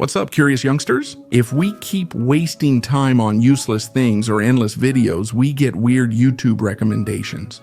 What's up, curious youngsters? If we keep wasting time on useless things or endless videos, we get weird YouTube recommendations.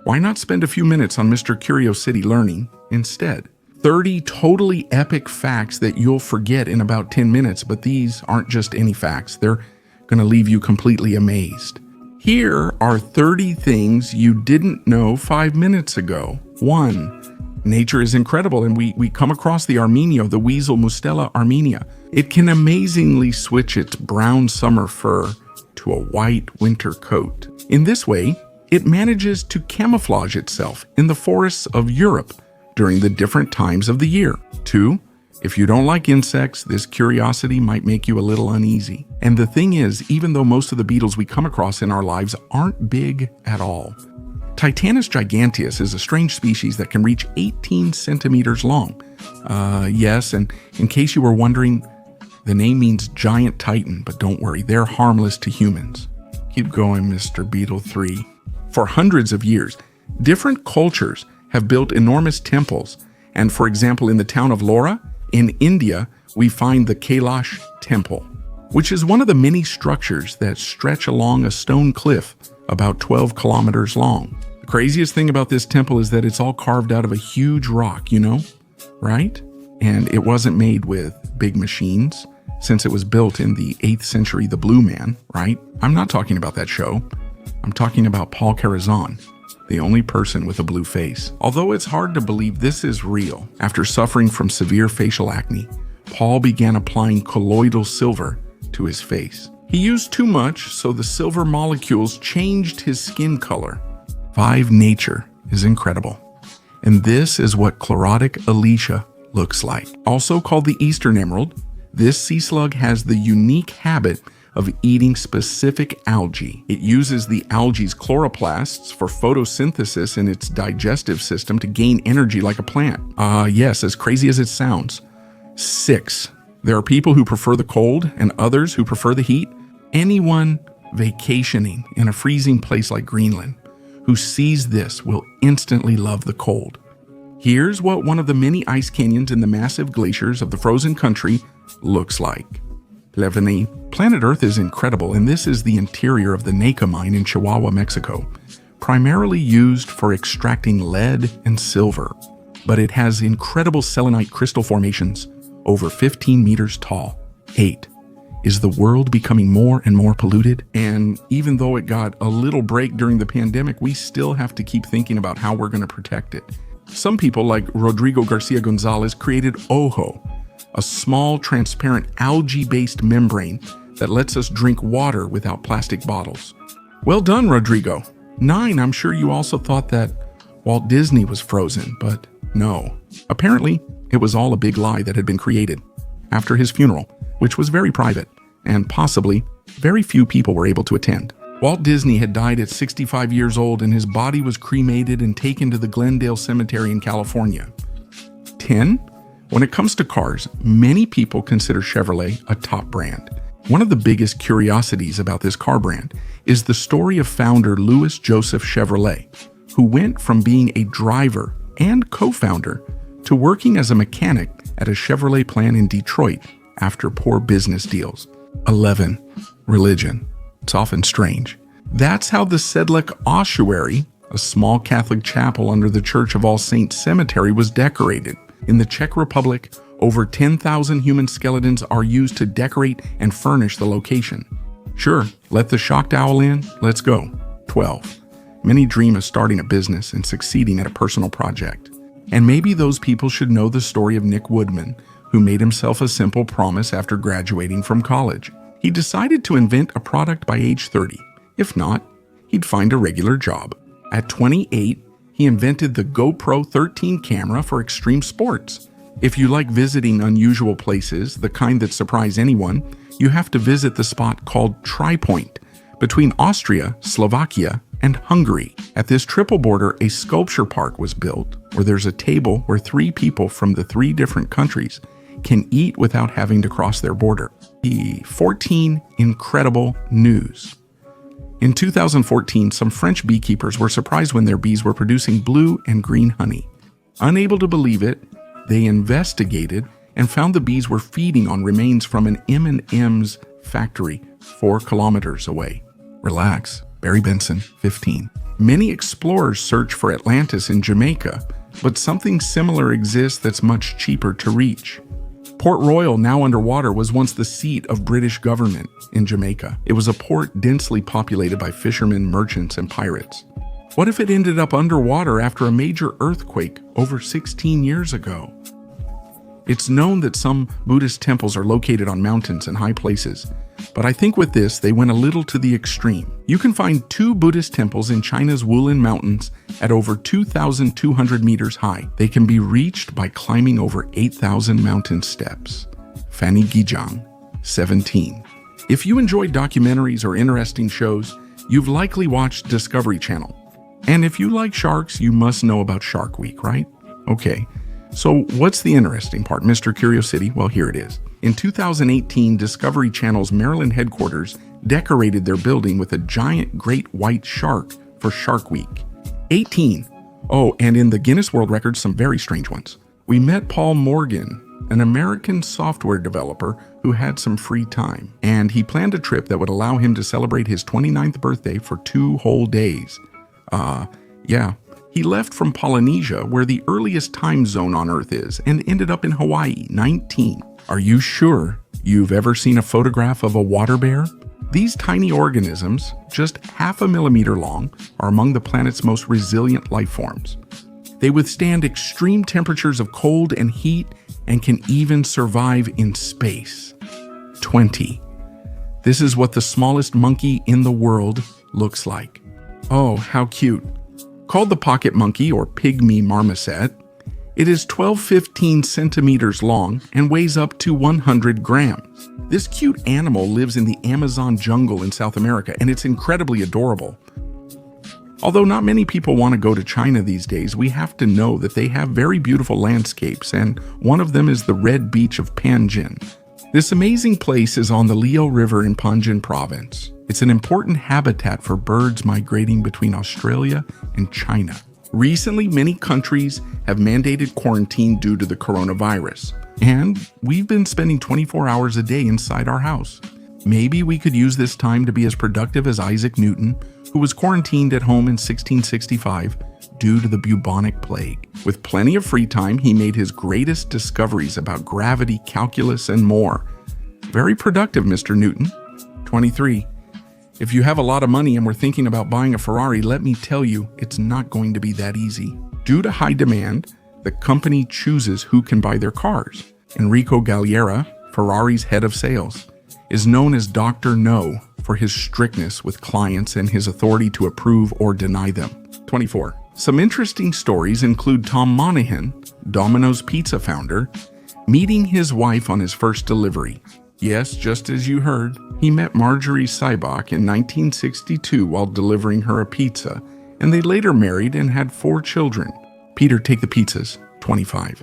Why not spend a few minutes on Mr. Curiosity Learning instead? 30 totally epic facts that you'll forget in about 10 minutes, but these aren't just any facts. They're going to leave you completely amazed. Here are 30 things you didn't know 5 minutes ago. 1. Nature is incredible, and we come across the Armenio, the weasel Mustela armenia. It can amazingly switch its brown summer fur to a white winter coat. In this way, it manages to camouflage itself in the forests of Europe during the different times of the year. 2. If you don't like insects, this curiosity might make you a little uneasy. And the thing is, even though most of the beetles we come across in our lives aren't big at all, Titanus giganteus is a strange species that can reach 18 centimeters long. Yes, and in case you were wondering, the name means giant titan, but don't worry, they're harmless to humans. Keep going, Mr. Beetle 3. For hundreds of years, different cultures have built enormous temples, and for example, in the town of Lora, in India, we find the Kailash Temple, which is one of the many structures that stretch along a stone cliff about 12 kilometers long. The craziest thing about this temple is that it's all carved out of a huge rock, right? And it wasn't made with big machines, since it was built in the 8th century, the Blue Man, right? I'm not talking about that show. I'm talking about Paul Carazon, the only person with a blue face. Although it's hard to believe this is real, after suffering from severe facial acne, Paul began applying colloidal silver to his face. He used too much, so the silver molecules changed his skin color. 5. Nature is incredible. And this is what chlorotic Alicia looks like. Also called the Eastern Emerald, this sea slug has the unique habit of eating specific algae. It uses the algae's chloroplasts for photosynthesis in its digestive system to gain energy like a plant. Yes, as crazy as it sounds. 6. There are people who prefer the cold and others who prefer the heat. Anyone vacationing in a freezing place like Greenland who sees this will instantly love the cold. Here's what one of the many ice canyons in the massive glaciers of the frozen country looks like. 11. Planet Earth is incredible, and this is the interior of the Naka mine in Chihuahua, Mexico, primarily used for extracting lead and silver. But it has incredible selenite crystal formations over 15 meters tall. 8. Is the world becoming more and more polluted? And even though it got a little break during the pandemic, we still have to keep thinking about how we're going to protect it. Some people, like Rodrigo Garcia Gonzalez, created Ojo, a small, transparent, algae-based membrane that lets us drink water without plastic bottles. Well done, Rodrigo. 9. I'm sure you also thought that Walt Disney was frozen, but no. Apparently, it was all a big lie that had been created after his funeral, which was very private, and possibly very few people were able to attend. Walt Disney had died at 65 years old, and his body was cremated and taken to the Glendale Cemetery in California. 10. When it comes to cars, many people consider Chevrolet a top brand. One of the biggest curiosities about this car brand is the story of founder Louis Joseph Chevrolet, who went from being a driver and co-founder to working as a mechanic at a Chevrolet plant in Detroit after poor business deals. 11. Religion. It's often strange. That's how the Sedlec ossuary, a small Catholic chapel under the Church of All Saints Cemetery, was decorated. In the Czech Republic, over 10,000 human skeletons are used to decorate and furnish the location. Sure, let the shocked owl in, let's go. 12. Many dream of starting a business and succeeding at a personal project. And maybe those people should know the story of Nick Woodman, who made himself a simple promise after graduating from college. He decided to invent a product by age 30. If not, he'd find a regular job. At 28, he invented the GoPro 13 camera for extreme sports. If you like visiting unusual places, the kind that surprise anyone, you have to visit the spot called Tri-Point between Austria, Slovakia, and Hungary. At this triple border, a sculpture park was built where there's a table where 3 people from the 3 different countries can eat without having to cross their border. 14. Incredible news. In 2014, some French beekeepers were surprised when their bees were producing blue and green honey. Unable to believe it, they investigated and found the bees were feeding on remains from an M&M's factory 4 kilometers away. Relax. Barry Benson, 15. Many explorers search for Atlantis in Jamaica, but something similar exists that's much cheaper to reach. Port Royal, now underwater, was once the seat of British government in Jamaica. It was a port densely populated by fishermen, merchants, and pirates. What if it ended up underwater after a major earthquake over 16 years ago? It's known that some Buddhist temples are located on mountains and high places, but I think with this, they went a little to the extreme. You can find 2 Buddhist temples in China's Wulin Mountains at over 2,200 meters high. They can be reached by climbing over 8,000 mountain steps. Fanny Gijang, 17. If you enjoy documentaries or interesting shows, you've likely watched Discovery Channel. And if you like sharks, you must know about Shark Week, right? Okay. So what's the interesting part, Mr. Curiosity? Well, here it is. In 2018, Discovery Channel's Maryland headquarters decorated their building with a giant great white shark for Shark Week. 18. Oh, and in the Guinness World Records, some very strange ones. We met Paul Morgan, an American software developer who had some free time, and he planned a trip that would allow him to celebrate his 29th birthday for 2 whole days. He left from Polynesia, where the earliest time zone on Earth is, and ended up in Hawaii, 19. Are you sure you've ever seen a photograph of a water bear? These tiny organisms, just 0.5 millimeter long, are among the planet's most resilient life forms. They withstand extreme temperatures of cold and heat and can even survive in space. 20. This is what the smallest monkey in the world looks like. Oh, how cute. Called the pocket monkey or pygmy marmoset, it is 12-15 centimeters long and weighs up to 100 grams. This cute animal lives in the Amazon jungle in South America, and it's incredibly adorable. Although not many people want to go to China these days, we have to know that they have very beautiful landscapes, and one of them is the Red Beach of Panjin. This amazing place is on the Liao River in Panjin province. It's an important habitat for birds migrating between Australia and China. Recently, many countries have mandated quarantine due to the coronavirus, and we've been spending 24 hours a day inside our house. Maybe we could use this time to be as productive as Isaac Newton, who was quarantined at home in 1665 due to the bubonic plague. With plenty of free time, he made his greatest discoveries about gravity, calculus, and more. Very productive, Mr. Newton. 23. If you have a lot of money and were thinking about buying a Ferrari, let me tell you, it's not going to be that easy. Due to high demand, the company chooses who can buy their cars. Enrico Galliera, Ferrari's head of sales, is known as Dr. No for his strictness with clients and his authority to approve or deny them. 24. Some interesting stories include Tom Monahan, Domino's Pizza founder, meeting his wife on his first delivery. Yes, just as you heard, he met Marjorie Seibach in 1962 while delivering her a pizza, and they later married and had 4 children. Peter, take the pizzas. 25.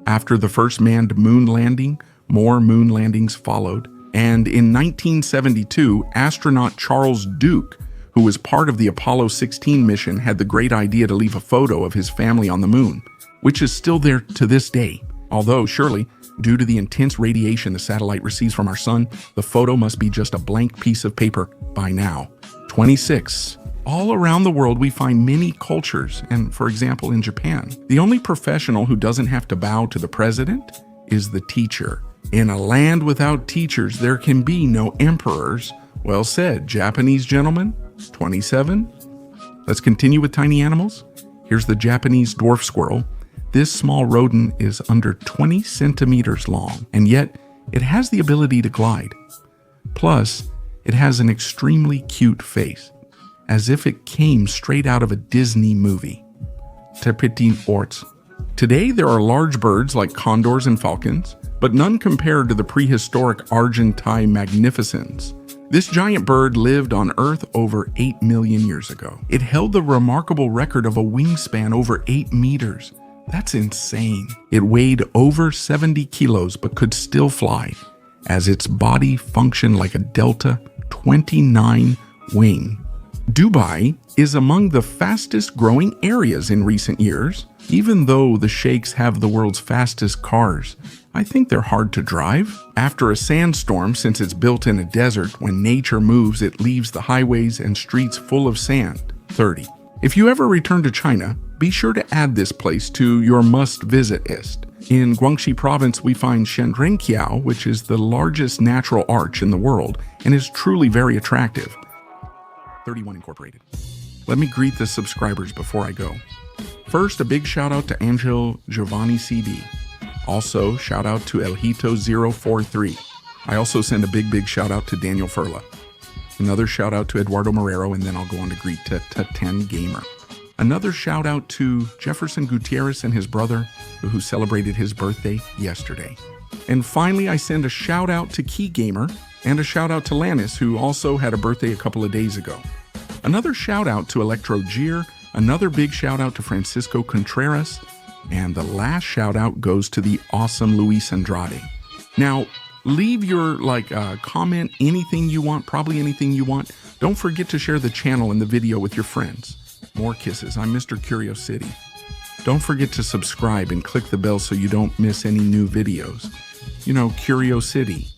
After the first manned moon landing, more moon landings followed, and in 1972, astronaut Charles Duke, who was part of the Apollo 16 mission, had the great idea to leave a photo of his family on the moon, which is still there to this day. Although, surely, due to the intense radiation the satellite receives from our sun, the photo must be just a blank piece of paper by now. 26. All around the world, we find many cultures, and for example, in Japan, the only professional who doesn't have to bow to the president is the teacher. In a land without teachers, there can be no emperors. Well said, Japanese gentlemen. 27. Let's continue with tiny animals. Here's the Japanese dwarf squirrel. This small rodent is under 20 centimeters long, and yet it has the ability to glide. Plus, it has an extremely cute face, as if it came straight out of a Disney movie. Petit ours. Today, there are large birds like condors and falcons, but none compared to the prehistoric Argentine magnificens. This giant bird lived on Earth over 8 million years ago. It held the remarkable record of a wingspan over 8 meters. That's insane. It weighed over 70 kilos but could still fly, as its body functioned like a Delta 29 wing. Dubai is among the fastest growing areas in recent years. Even though the sheikhs have the world's fastest cars, I think they're hard to drive. After a sandstorm, since it's built in a desert, when nature moves, it leaves the highways and streets full of sand. 30. If you ever return to China, be sure to add this place to your must-visit list. In Guangxi province, we find Shenrenqiao, which is the largest natural arch in the world and is truly very attractive. 31 Incorporated. Let me greet the subscribers before I go. First, a big shout out to Angel Giovanni CD. Also, shout out to Elhito043. I also send a big shout out to Daniel Furla. Another shout out to Eduardo Marrero, and then I'll go on to greet Ten Gamer. Another shout out to Jefferson Gutierrez and his brother, who celebrated his birthday yesterday. And finally, I send a shout out to Key Gamer and a shout out to Lannis, who also had a birthday a couple of days ago. Another shout out to Electro Gier, another big shout out to Francisco Contreras, and the last shout out goes to the awesome Luis Andrade. Now, leave your comment, anything you want, probably anything you want. Don't forget to share the channel and the video with your friends. More kisses. I'm Mr. Curiosity. Don't forget to subscribe and click the bell so you don't miss any new videos. You know, Curiosity.